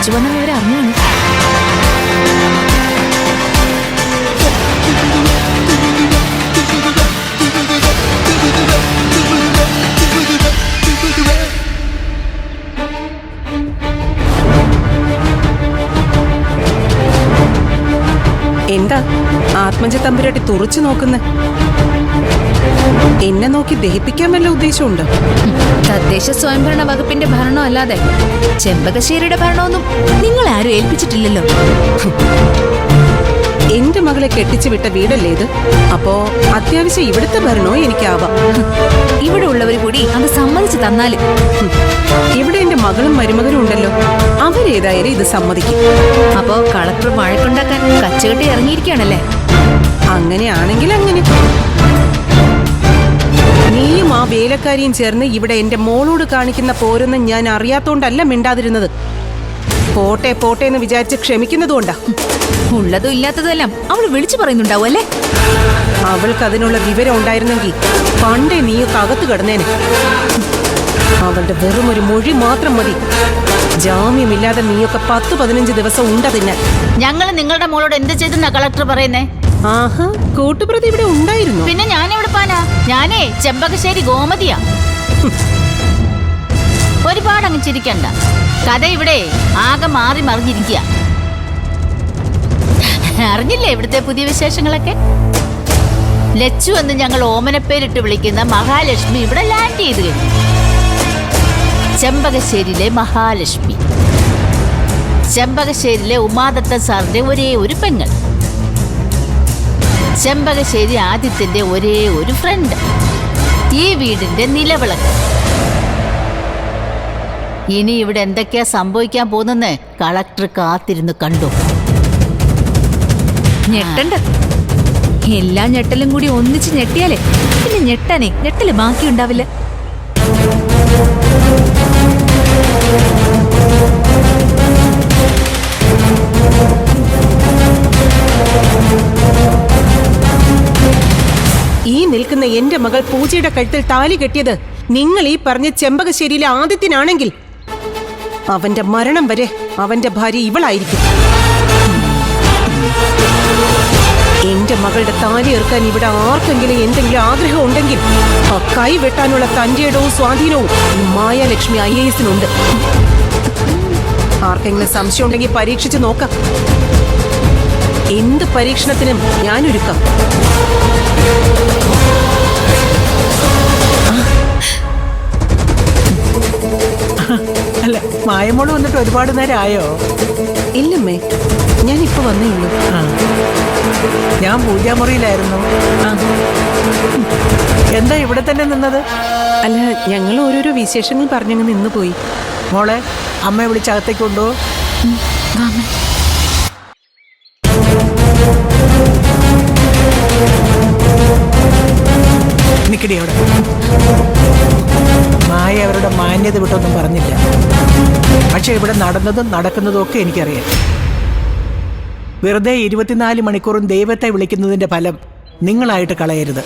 ലച്ചു വന്ന വിവരം അറിഞ്ഞാണ്. എന്താ ആത്മജ തമ്പുരാട്ടി തുറച്ചു നോക്കുന്ന? എന്നെ നോക്കി ദഹിപ്പിക്കാൻ വല്ല ഉദ്ദേശമുണ്ടോ? തദ്ദേശ സ്വയംഭരണ വകുപ്പിന്റെ ഭരണം അല്ലാതെ ചെമ്പകശ്ശേരിയുടെ ഭരണമൊന്നും നിങ്ങളെ ആരും ഏൽപ്പിച്ചിട്ടില്ലല്ലോ. എന്റെ മകളെ കെട്ടിച്ചു വിട്ട വീടല്ലേ ഇത്? അപ്പോ അത്യാവശ്യം ഇവിടുത്തെ ഭരണോ എനിക്കാവാം. ഇവിടെ ഉള്ളവര് കൂടി അത് സമ്മതിച്ചു തന്നാല്. ഇവിടെ എന്റെ മകളും മരുമകനും ഉണ്ടല്ലോ, അവരേതായാലും ഇത് സമ്മതിക്കും. അപ്പോ കളക്ടർ വഴക്കുണ്ടാക്കാൻ കച്ചകെട്ടി ഇറങ്ങിയിരിക്കുകയാണല്ലേ? അങ്ങനെയാണെങ്കിൽ അങ്ങനെ. നീയും ആ വേലക്കാരിയും ചേർന്ന് ഇവിടെ എന്റെ മോളോട് കാണിക്കുന്ന പോരൊന്നും ഞാൻ അറിയാത്തോണ്ടല്ല മിണ്ടാതിരുന്നത്. പോട്ടെ പോട്ടെ എന്ന് വിചാരിച്ച് ക്ഷമിക്കുന്നതുകൊണ്ടാ. ഉള്ളതും ഇല്ലാത്തതും എല്ലാം അവള് വിളിച്ചു പറയുന്നുണ്ടാവും അല്ലേ? അവൾക്ക് അതിനുള്ള വിവരം ഉണ്ടായിരുന്നെങ്കിൽ പണ്ടേ നീയൊക്കെ അകത്ത് കിടന്നേനെ. അവളുടെ വെറും ഒരു മൊഴി മാത്രം മതി. ജാമ്യമില്ലാതെ നീയൊക്കെ 10-15 ദിവസം ഉണ്ടതിന്നെ. ഞങ്ങൾ നിങ്ങളുടെ മോളോട് എന്ത് ചെയ്തെന്നാ കളക്ടർ പറയുന്നേ? ആഹാ, കൂട്ടുപ്രതി ഇവിടെ ഉണ്ടായിരുന്നു. പിന്നെ ഞാൻ എവിടെ പാനാ? ഞാനേ ചെമ്പകശ്ശേരി ഗോമതിയാ. ഒരുപാട് അങ്ങ് ചിരിക്കണ്ട. കഥ ഇവിടെ ആകെ മാറി മറിഞ്ഞിരിക്കുക. അറിഞ്ഞില്ലേ ഇവിടുത്തെ പുതിയ വിശേഷങ്ങളൊക്കെ? ലച്ചു എന്ന് ഞങ്ങൾ ഓമനപ്പേരിട്ട് വിളിക്കുന്ന മഹാലക്ഷ്മി ഇവിടെ ലാൻഡ് ചെയ്ത് കഴിഞ്ഞു. ചെമ്പകശ്ശേരിയിലെ മഹാലക്ഷ്മി, ചെമ്പകശ്ശേരിയിലെ ഉമാദത്ത സാറിന്റെ ഒരേ ഒരു പെങ്ങൾ, ചെമ്പകശ്ശേരി ആദിത്യന്റെ ഒരേ ഒരു ഫ്രണ്ട്, ഈ വീടിന്റെ നിലവിളക്ക്. ഇനി ഇവിടെ എന്തൊക്കെയാ സംഭവിക്കാൻ പോകുന്നെന്ന് കളക്ടർ കാത്തിരുന്ന് കണ്ടു. ഞെട്ടണ്ട. എല്ലാ ഞെട്ടലും കൂടി ഒന്നിച്ച് ഞെട്ടിയാലേ പിന്നെ ഞെട്ടല് ബാക്കിയുണ്ടാവില്ല. ഈ നിൽക്കുന്ന എന്റെ മകൾ പൂജയുടെ കഴുത്തിൽ താലി കെട്ടിയത് നിങ്ങൾ ഈ പറഞ്ഞ ചെമ്പകശ്ശേരിയിലെ ആദിത്യനാണെങ്കിൽ അവന്റെ മരണം വരെ അവന്റെ ഭാര്യ ഇവളായിരിക്കും. എന്റെ മകളുടെ താലി ഏർക്കാൻ ഇവിടെ ആർക്കെങ്കിലും എന്തെങ്കിലും ആഗ്രഹം ഉണ്ടെങ്കിൽ ആ കൈ വെട്ടാനുള്ള തന്റെ ഇടവും സ്വാധീനവും ഈ മായാലക്ഷ്മി IAS-നുണ്ട്. ആർക്കെങ്കിലും സംശയം ഉണ്ടെങ്കിൽ പരീക്ഷിച്ച് നോക്കാം. എന്ത് പരീക്ഷണത്തിനും ഞാനൊരുക്കാം. അല്ല, മായമോള് വന്നിട്ട് ഒരുപാട് നേരം ആയോ? ഇല്ലമ്മേ, ഞാനിപ്പോ വന്നേ ഉള്ളൂ. ഞാൻ പൂജാമുറിയിലായിരുന്നു. എന്താ ഇവിടെ തന്നെ നിന്നത്? അല്ല, ഞങ്ങൾ ഓരോരോ വിശേഷങ്ങൾ പറഞ്ഞങ്ങ് നിന്ന് പോയി. മോളെ, അമ്മയെ വിളിച്ചകത്തേക്ക് കൊണ്ടോ. നിക്കടി അവിടെ. മായ അവരുടെ മാന്യത വിട്ടൊന്നും പറഞ്ഞില്ല. പക്ഷെ ഇവിടെ നടന്നതും നടക്കുന്നതും ഒക്കെ എനിക്കറിയാം. വെറുതെ 24 മണിക്കൂറും ദൈവത്തെ വിളിക്കുന്നതിന്റെ ഫലം നിങ്ങളായിട്ട് കളയരുത്.